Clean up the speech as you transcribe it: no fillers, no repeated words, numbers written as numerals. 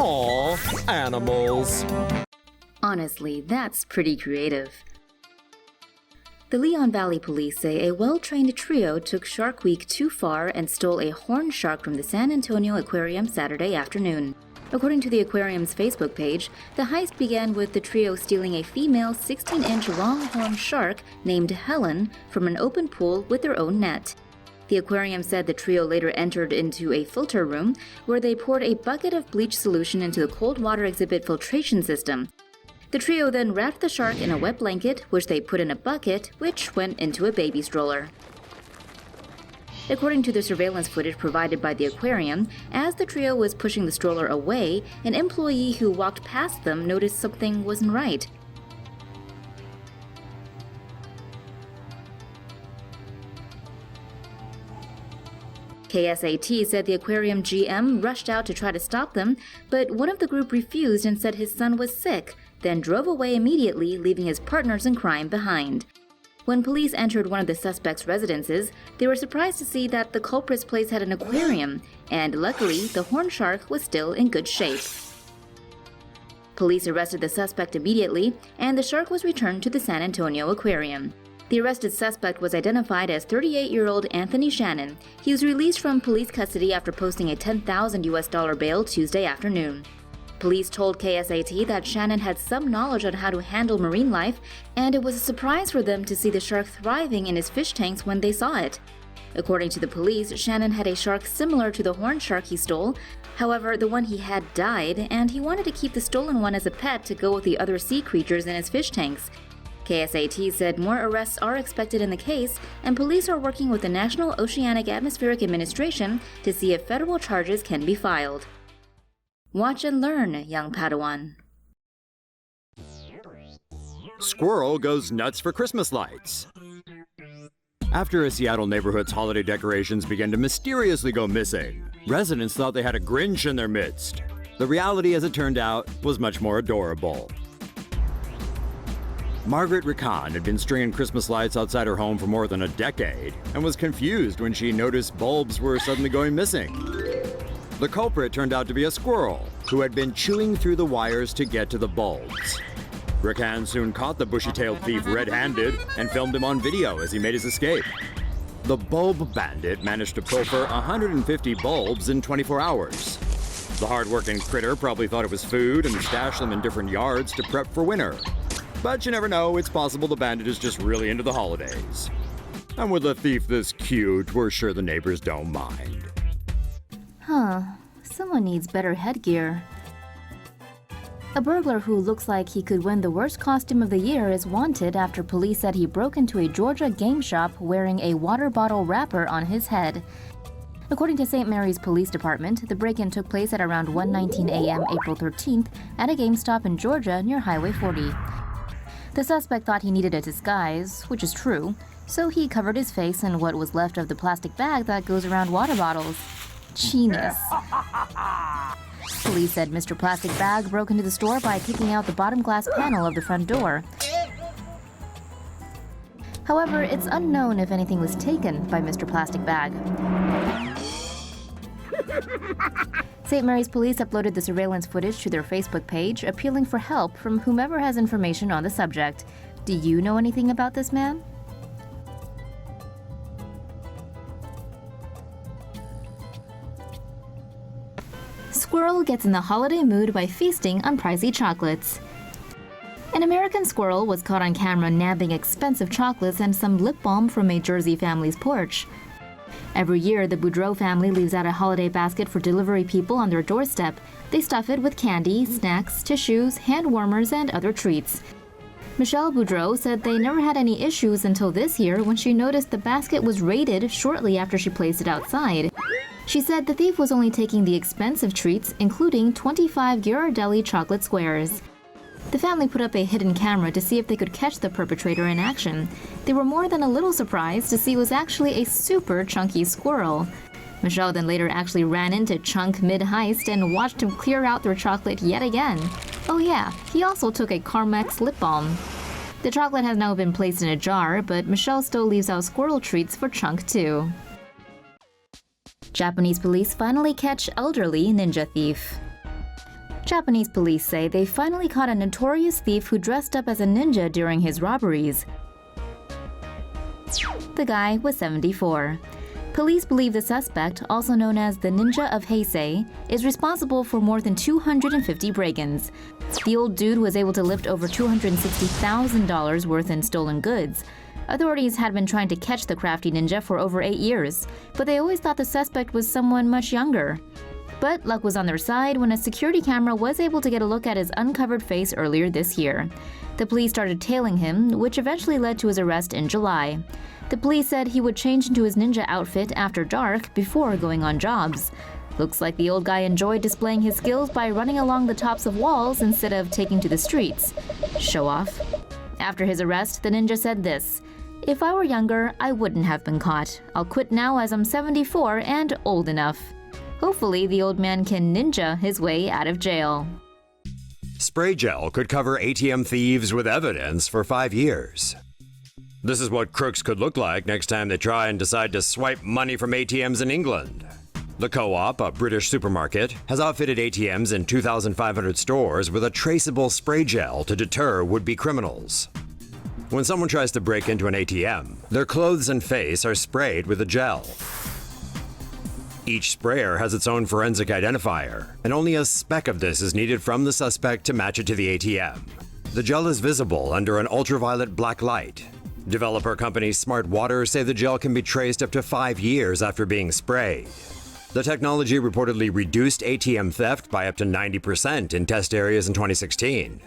Aw, animals. Honestly, that's pretty creative. The Leon Valley Police say a well-trained trio took Shark Week too far and stole a horned shark from the San Antonio Aquarium Saturday afternoon. According to the aquarium's Facebook page, the heist began with the trio stealing a female 16-inch longhorn shark named Helen from an open pool with their own net. The aquarium said the trio later entered into a filter room where they poured a bucket of bleach solution into the cold water exhibit filtration system. The trio then wrapped the shark in a wet blanket, which they put in a bucket, which went into a baby stroller. According to the surveillance footage provided by the aquarium, as the trio was pushing the stroller away, an employee who walked past them noticed something wasn't right. KSAT said the aquarium GM rushed out to try to stop them, but one of the group refused and said his son was sick, then drove away immediately, leaving his partners in crime behind. When police entered one of the suspects' residences, they were surprised to see that the culprit's place had an aquarium, and luckily, the horned shark was still in good shape. Police arrested the suspect immediately, and the shark was returned to the San Antonio Aquarium. The arrested suspect was identified as 38-year-old Anthony Shannon. He was released from police custody after posting a $10,000 bail Tuesday afternoon. Police told KSAT that Shannon had some knowledge on how to handle marine life, and it was a surprise for them to see the shark thriving in his fish tanks when they saw it. According to the police, Shannon had a shark similar to the horned shark he stole. However, the one he had died, and he wanted to keep the stolen one as a pet to go with the other sea creatures in his fish tanks. KSAT said more arrests are expected in the case, and police are working with the National Oceanic Atmospheric Administration to see if federal charges can be filed. Watch and learn, young Padawan. Squirrel goes nuts for Christmas lights. After a Seattle neighborhood's holiday decorations began to mysteriously go missing, residents thought they had a Grinch in their midst. The reality, as it turned out, was much more adorable. Margaret Rican had been stringing Christmas lights outside her home for more than a decade and was confused when she noticed bulbs were suddenly going missing. The culprit turned out to be a squirrel who had been chewing through the wires to get to the bulbs. Rican soon caught the bushy-tailed thief red-handed and filmed him on video as he made his escape. The bulb bandit managed to pilfer 150 bulbs in 24 hours. The hard-working critter probably thought it was food and stashed them in different yards to prep for winter. But you never know, it's possible the bandit is just really into the holidays. And with a thief this cute, we're sure the neighbors don't mind. Someone needs better headgear. A burglar who looks like he could win the worst costume of the year is wanted after police said he broke into a Georgia game shop wearing a water bottle wrapper on his head. According to St. Mary's Police Department, the break-in took place at around 1:19 a.m. April 13th at a GameStop in Georgia near Highway 40. The suspect thought he needed a disguise, which is true, so he covered his face in what was left of the plastic bag that goes around water bottles. Genius. Police said Mr. Plastic Bag broke into the store by kicking out the bottom glass panel of the front door. However, it's unknown if anything was taken by Mr. Plastic Bag. St. Mary's police uploaded the surveillance footage to their Facebook page, appealing for help from whomever has information on the subject. Do you know anything about this man? Squirrel gets in the holiday mood by feasting on pricey chocolates. An American squirrel was caught on camera nabbing expensive chocolates and some lip balm from a Jersey family's porch. Every year, the Boudreaux family leaves out a holiday basket for delivery people on their doorstep. They stuff it with candy, snacks, tissues, hand warmers, and other treats. Michelle Boudreaux said they never had any issues until this year when she noticed the basket was raided shortly after she placed it outside. She said the thief was only taking the expensive treats, including 25 Ghirardelli chocolate squares. The family put up a hidden camera to see if they could catch the perpetrator in action. They were more than a little surprised to see it was actually a super chunky squirrel. Michelle then later actually ran into Chunk mid-heist and watched him clear out their chocolate yet again. Oh yeah, he also took a Carmex lip balm. The chocolate has now been placed in a jar, but Michelle still leaves out squirrel treats for Chunk too. Japanese police finally catch elderly ninja thief. Japanese police say they finally caught a notorious thief who dressed up as a ninja during his robberies. The guy was 74. Police believe the suspect, also known as the Ninja of Heisei, is responsible for more than 250 break-ins. The old dude was able to lift over $260,000 worth in stolen goods. Authorities had been trying to catch the crafty ninja for over 8 years, but they always thought the suspect was someone much younger. But luck was on their side when a security camera was able to get a look at his uncovered face earlier this year. The police started tailing him, which eventually led to his arrest in July. The police said he would change into his ninja outfit after dark before going on jobs. Looks like the old guy enjoyed displaying his skills by running along the tops of walls instead of taking to the streets. Show off. After his arrest, the ninja said this: "If I were younger, I wouldn't have been caught. I'll quit now as I'm 74 and old enough." Hopefully, the old man can ninja his way out of jail. Spray gel could cover ATM thieves with evidence for 5 years. This is what crooks could look like next time they try and decide to swipe money from ATMs in England. The Co-op, a British supermarket, has outfitted ATMs in 2,500 stores with a traceable spray gel to deter would-be criminals. When someone tries to break into an ATM, their clothes and face are sprayed with a gel. Each sprayer has its own forensic identifier, and only a speck of this is needed from the suspect to match it to the ATM. The gel is visible under an ultraviolet black light. Developer company Smart Water say the gel can be traced up to 5 years after being sprayed. The technology reportedly reduced ATM theft by up to 90% in test areas in 2016.